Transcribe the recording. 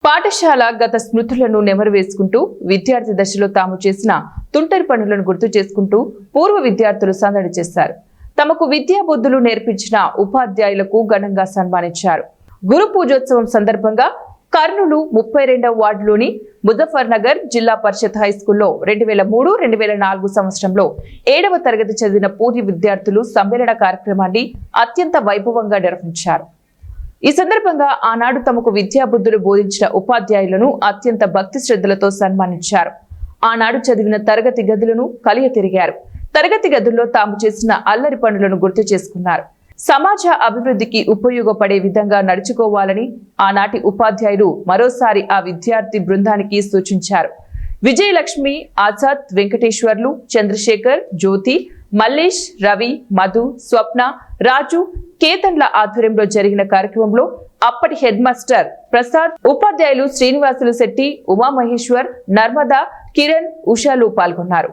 పాఠశాల గత స్మృతులను నెమరువేసుకుంటూ విద్యార్థి దశలో తాము చేసిన తుంటరి పనులను గుర్తు చేసుకుంటూ పూర్వ విద్యార్థులు సందడి చేశారు. తమకు విద్యా బుద్ధులు నేర్పించిన ఉపాధ్యాయులకు ఘనంగా సన్మానించారు. గురు పూజోత్సవం సందర్భంగా కర్నూలు 32వ వార్డులోని ముజఫర్ నగర్ జిల్లా పరిషత్ హైస్కూల్లో 2003-2004 సంవత్సరంలో 7వ తరగతి చదివిన పూర్వ విద్యార్థులు సమ్మేళన కార్యక్రమాన్ని అత్యంత వైభవంగా నిర్వహించారు. ఈ సందర్భంగా ఆనాడు తమకు విద్యా బుద్ధులు బోధించిన ఉపాధ్యాయులను అత్యంత భక్తి శ్రద్ధలతో సన్మానించారు. ఆనాడు చదివిన తరగతి గదులను కలియ తిరిగారు. తరగతి గదుల్లో తాము చేసిన అల్లరి పనులను గుర్తు చేసుకున్నారు. సమాజ అభివృద్ధికి ఉపయోగపడే విధంగా నడుచుకోవాలని ఆనాటి ఉపాధ్యాయులు మరోసారి ఆ విద్యార్థి బృందానికి సూచించారు. విజయలక్ష్మి, ఆజాద్, వెంకటేశ్వర్లు, చంద్రశేఖర్, జ్యోతి, మల్లేష్, రవి, మధు, స్వప్న, రాజు, కేతన్ల ఆధ్వర్యంలో జరిగిన కార్యక్రమంలో అప్పటి హెడ్ మాస్టర్ ప్రసాద్, ఉపాధ్యాయులు శ్రీనివాసులు శెట్టి, ఉమామహేశ్వర్, నర్మదా, కిరణ్, ఉషాలు పాల్గొన్నారు.